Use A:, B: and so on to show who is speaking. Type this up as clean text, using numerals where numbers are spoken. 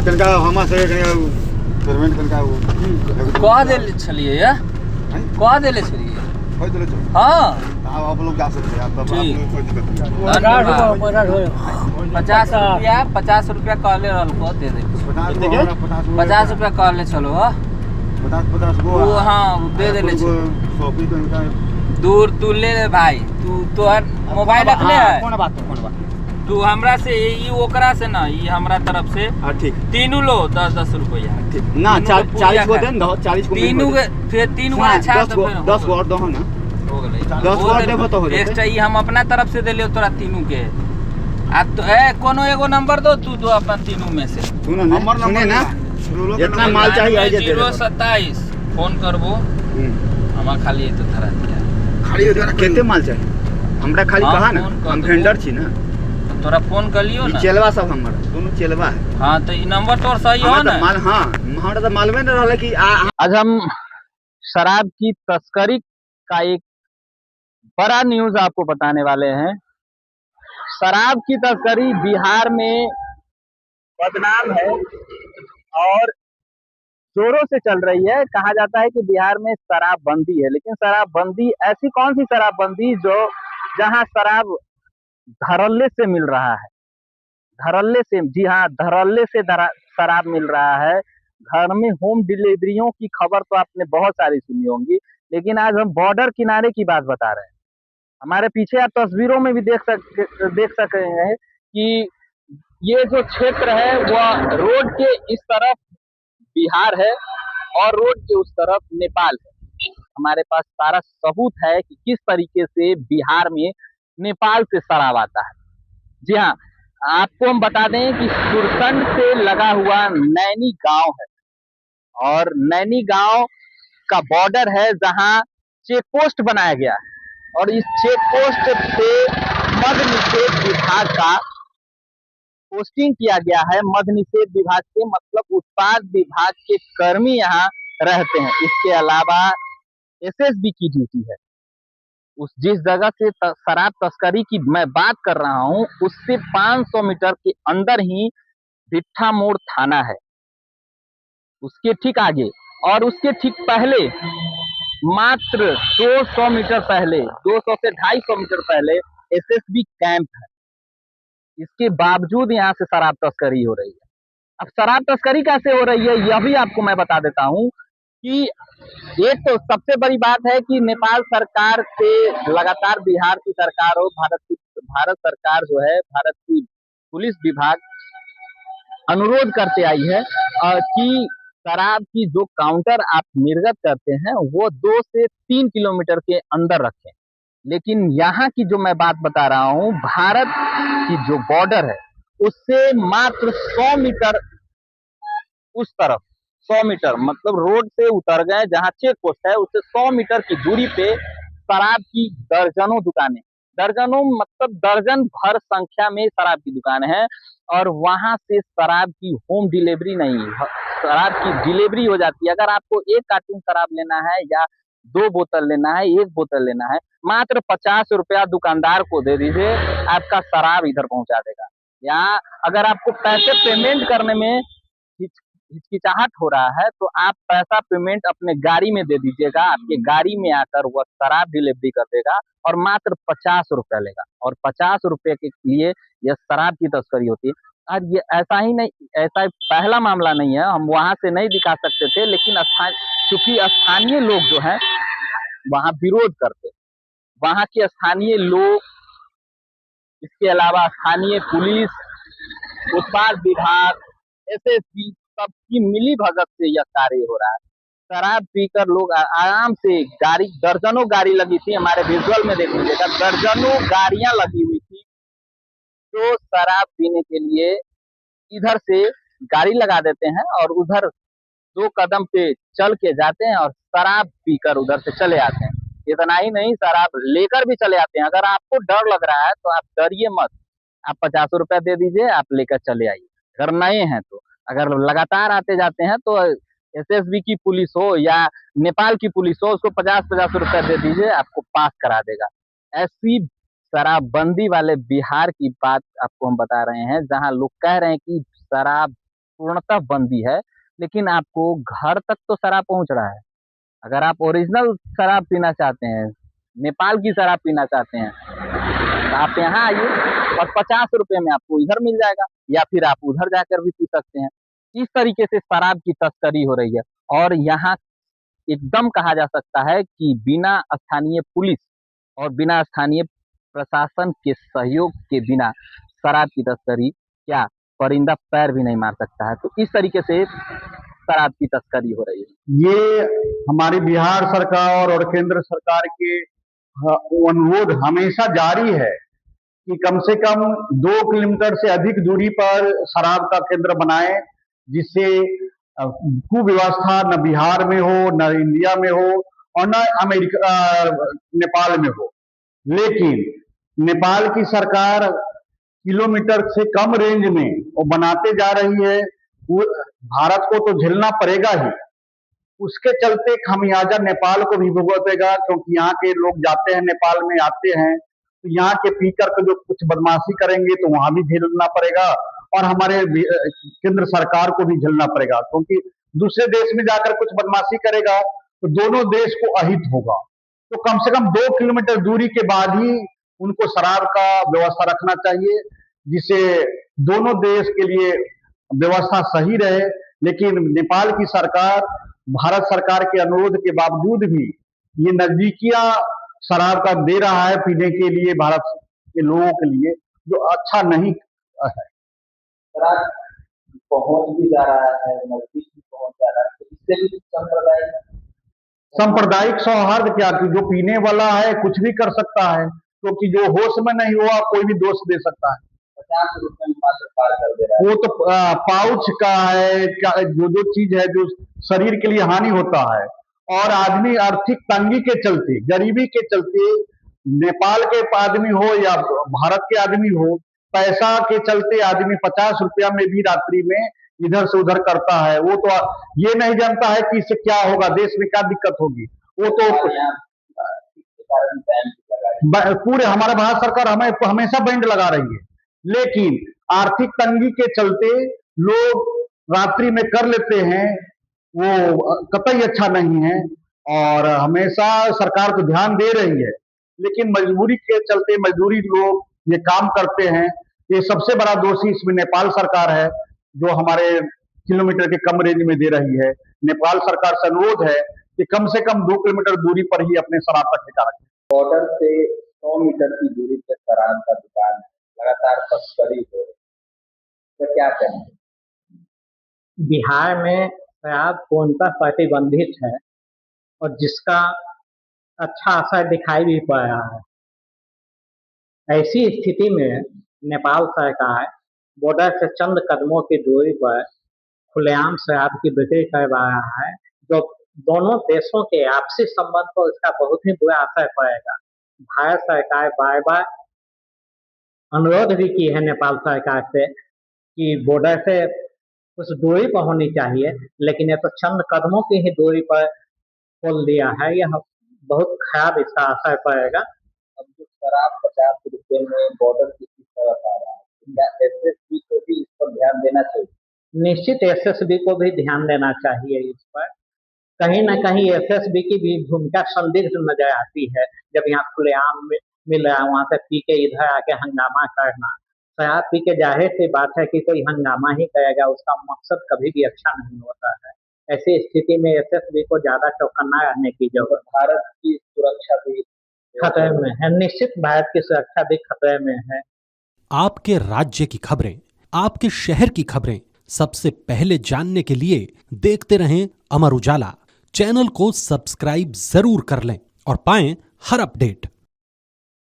A: तनका हमा से पेमेंट तनका वो
B: कह देले छलिए या कह देले छलिए
A: होय देले छ।
B: हाँ
A: आप लोग जा सकते हैं, आप
B: ठीक।
A: कोई दिक्कत नहीं।
B: 50 रुपया कहले रहल को दे दे
A: 50
B: रुपया कहले चलो हाँ
A: 50
B: वो हाँ वो दे देले छ।
A: शॉपिंग तनका
B: दूर तू ले ले भाई तू तोहर मोबाइल रखले है
A: कौन बात
B: तू हमरा से ई ओकरा से ना ई हमरा तरफ से
A: ठीक
B: तीनों लो 10 रुपया
A: ठीक ना 40 को देन दो 40 को
B: तीनों के फिर तीन गो अच्छा
A: 10 को और दो ना
B: हो गेलै
A: 10 को और देबो तो हो
B: एक्स्ट्रा ई हम अपना तरफ से देलियो तोरा तीनों के आ तो ए कोनो एगो नंबर दो तू दो अपन तीनों में से
A: सुनो ना सुने ना जितना माल चाहिए आ जाए
B: 027 फोन करबो हमा खाली तो धरा दिया
A: खाली हो जरा केते माल चाहिए हमरा खाली
B: हाँ,
A: कहा ना
B: फोन कर
A: हम
B: देबो।
A: वेंडर छी ना
B: तोरा फोन कर लियो ना
A: चेलवा सब हमरा दोनों चेलवा है
B: हाँ तो ई नंबर तोर सही हो ना
A: माल हां हमरा तो मालूम नहीं रहले कि
C: आज हम शराब की तस्करी का एक बड़ा न्यूज आपको बताने वाले हैं। शराब की तस्करी बिहार में बदनाम है और जोरों से चल रही है। कहा जाता है कि बिहार में शराबबंदी है, लेकिन शराबबंदी ऐसी कौन सी शराबबंदी जो जहां शराब धड़ल्ले से मिल रहा है, धड़ल्ले से, जी हाँ धड़ल्ले से शराब मिल रहा है। घर में होम डिलीवरियों की खबर तो आपने बहुत सारी सुनी होंगी, लेकिन आज हम बॉर्डर किनारे की बात बता रहे हैं। हमारे पीछे आप तस्वीरों में भी देख सकेंगे कि ये जो क्षेत्र है वह रोड के इस तरफ बिहार है और रोड के उस तरफ नेपाल है। हमारे पास सारा सबूत है कि किस तरीके से बिहार में नेपाल से शराब आता है। जी हाँ, आपको हम बता दें कि सुरसंड से लगा हुआ नैनी गांव है और नैनी गांव का बॉर्डर है जहां चेक पोस्ट बनाया गया है और इस चेक पोस्ट पे मद्य निषेध विभाग का पोस्टिंग किया गया है। मद्य निषेध विभाग के मतलब उत्पाद विभाग के कर्मी यहाँ रहते हैं। इसके अलावा एसएसबी की ड्यूटी है। उस जिस जगह से शराब तस्करी की मैं बात कर रहा हूँ उससे 500 मीटर के अंदर ही भिट्ठा मोड़ थाना है, उसके ठीक आगे और उसके ठीक पहले मात्र 200 मीटर पहले, 200 से 250 मीटर पहले एसएसबी कैंप है। इसके बावजूद यहाँ से शराब तस्करी हो रही है। अब शराब तस्करी कैसे हो रही है यह भी आपको मैं बता देता हूँ कि एक तो सबसे बड़ी बात है कि नेपाल सरकार से लगातार बिहार की सरकार हो, भारत सरकार जो है, भारत की पुलिस विभाग अनुरोध करते आई है कि शराब की जो काउंटर आप निर्गत करते हैं वो 2 से 3 किलोमीटर के अंदर रखें। लेकिन यहाँ की जो मैं बात बता रहा हूँ, भारत की जो बॉर्डर है उससे मात्र 100 मीटर उस तरफ, 100 मीटर मतलब रोड से उतर गए जहाँ चेक पोस्ट है उससे 100 मीटर की दूरी पे शराब की दर्जनों दुकानें, दर्जनों मतलब दर्जन भर संख्या में शराब की दुकान है और वहां से शराब की होम डिलीवरी नहीं, शराब की डिलीवरी हो जाती है। अगर आपको 1 कार्टून शराब लेना है या 2 बोतल लेना है, 1 बोतल लेना है, मात्र 50 रुपया दुकानदार को दे दीजिए, आपका शराब इधर पहुंचा देगा। या अगर आपको पैसे पेमेंट करने में हिचकिचाहट हो रहा है तो आप पैसा पेमेंट अपने गाड़ी में दे दीजिएगा, आपके गाड़ी में आकर वह शराब डिलीवरी कर देगा और मात्र 50 रुपया लेगा और 50 रुपये के लिए यह शराब की तस्करी होती है। और ये ऐसा ही नहीं, ऐसा पहला मामला नहीं है, हम वहां से नहीं दिखा सकते थे, लेकिन चूंकि स्थानीय लोग जो हैं वहां विरोध करते, वहां के स्थानीय लोग, इसके अलावा स्थानीय पुलिस, उत्पाद विभाग, एसएसबी सबकी मिली भगत से यह कार्य हो रहा है। शराब पीकर लोग आराम से गाड़ी, दर्जनों गाड़ी लगी थी, हमारे विजुअल में देख लीजिएगा, दर्जनों गाड़ियां लगी हुई थी जो शराब पीने के लिए इधर से गाड़ी लगा देते हैं और उधर 2 कदम पे चल के जाते हैं और शराब पीकर उधर से चले आते हैं। इतना ही नहीं, शराब लेकर भी चले आते हैं। अगर आपको डर लग रहा है तो आप डरिए मत, आप 50 रुपया दे दीजिए, आप लेकर चले आइए। अगर नए हैं तो, अगर लगातार आते जाते हैं तो एसएसबी की पुलिस हो या नेपाल की पुलिस हो, उसको 50-50 रुपया दे दीजिए, आपको पास करा देगा। ऐसी शराबबंदी वाले बिहार की बात आपको हम बता रहे हैं जहां लोग कह रहे हैं कि शराब पूर्णतः बंदी है, लेकिन आपको घर तक तो शराब पहुंच रहा है। अगर आप ओरिजिनल शराब पीना चाहते हैं, नेपाल की शराब पीना चाहते हैं, तो आप यहाँ आइए और 50 रुपए में आपको इधर मिल जाएगा, या फिर आप उधर जाकर भी पी सकते हैं। इस तरीके से शराब की तस्करी हो रही है और यहाँ एकदम कहा जा सकता है कि बिना स्थानीय पुलिस और बिना स्थानीय प्रशासन के सहयोग के बिना शराब की तस्करी क्या परिंदा पैर भी नहीं मार सकता है। तो इस तरीके से शराब की तस्करी हो रही है।
A: ये हमारी बिहार सरकार और केंद्र सरकार के अनुरोध हमेशा जारी है कि कम से कम 2 किलोमीटर से अधिक दूरी पर शराब का केंद्र बनाए, जिससे कुव्यवस्था न बिहार में हो, न इंडिया में हो और न अमेरिका नेपाल में हो। लेकिन नेपाल की सरकार किलोमीटर से कम रेंज में वो बनाते जा रही है। भारत को तो झेलना पड़ेगा ही, उसके चलते खामियाजा नेपाल को भी भुगतेगा, क्योंकि यहाँ के लोग जाते हैं नेपाल में, आते हैं तो यहाँ के पीकर के जो कुछ बदमाशी करेंगे तो वहां भी झेलना पड़ेगा और हमारे केंद्र सरकार को भी झेलना पड़ेगा, क्योंकि दूसरे देश में जाकर कुछ बदमाशी करेगा तो दोनों देश को अहित होगा। तो कम से कम 2 किलोमीटर दूरी के बाद ही उनको शराब का व्यवस्था रखना चाहिए, जिससे दोनों देश के लिए व्यवस्था सही रहे। लेकिन नेपाल की सरकार भारत सरकार के अनुरोध के बावजूद भी ये नजदीकिया शराब का दे रहा है पीने के लिए भारत के लोगों के लिए, जो अच्छा नहीं है।
C: शराब पहुंच भी जा रहा है, नजदीक भी पहुंच जा रहा है, तो इससे भी
A: सांप्रदायिक सौहार्द क्या, कि जो पीने वाला है कुछ भी कर सकता है, क्योंकि जो होश में नहीं हुआ कोई भी दोष दे सकता है।
C: 50 रुपए में मात्र पार कर दे रहा है।
A: वो तो पाउच का है, जो चीज है जो शरीर के लिए हानि होता है। और आदमी आर्थिक तंगी के चलते, गरीबी के चलते, नेपाल के आदमी हो या भारत के आदमी हो, पैसा के चलते आदमी 50 रुपया में भी रात्रि में इधर से उधर करता है। वो तो ये नहीं जानता है कि इससे क्या होगा, देश में क्या दिक्कत होगी। वो तो पूरे हमारा भारत सरकार हमें हमेशा बैंड लगा रही है, लेकिन आर्थिक तंगी के चलते लोग रात्रि में कर लेते हैं, वो कतई अच्छा नहीं है। और हमेशा सरकार को ध्यान दे रही है, लेकिन मजबूरी के चलते मजदूरी लोग ये काम करते हैं। ये सबसे बड़ा दोषी इसमें नेपाल सरकार है, जो हमारे किलोमीटर के कम रेंज में दे रही है। नेपाल सरकार से अनुरोध है कि कम से कम 2 किलोमीटर दूरी पर ही अपने शराब का ठेका रखें।
C: बॉर्डर से 100 मीटर की दूरी पर शराब का दुकान है, लगातार तस्करी हो रही है, तो क्या करेंगे? बिहार में शराब पूर्णतः प्रतिबंधित है और जिसका अच्छा असर दिखाई भी पड़ रहा है। ऐसी स्थिति में नेपाल सरकार बॉर्डर से चंद कदमों की दूरी पर खुलेआम शराब की बिक्री करवा रहा है, जो दोनों देशों के आपसी संबंध पर इसका बहुत ही बुरा असर पड़ेगा। भारत सरकार बार बार अनुरोध भी की है नेपाल सरकार से कि बॉर्डर से कुछ दूरी पर होनी चाहिए, लेकिन ये तो चंद कदमों की ही दूरी पर खोल दिया है। यह बहुत खराब इसका असर पड़ेगा। अब जो शराब 50 रुपए में बॉर्डर की तरफ आ रहा है, क्या एसएसबी को भी इस पर ध्यान देना चाहिए? निश्चित एसएसबी को भी ध्यान देना चाहिए इस पर। कहीं न कहीं एसएसबी की भी भूमिका संदिग्ध नजर आती है। जब यहाँ खुलेआम मिल रहा है, वहां से पी के इधर आके हंगामा करना, शराब पी के जाहिर सी बात है कि कोई हंगामा ही करेगा, उसका मकसद कभी भी अच्छा नहीं होता है। ऐसी स्थिति में एसएसबी को ज्यादा चौकन्ना रहने की जरूरत। भारत की सुरक्षा भी खतरे में है, निश्चित भारत की सुरक्षा भी खतरे में है।
D: आपके राज्य की खबरें, आपके शहर की खबरें सबसे पहले जानने के लिए देखते रहें अमर उजाला। चैनल को सब्सक्राइब जरूर कर लें और पाएं हर अपडेट।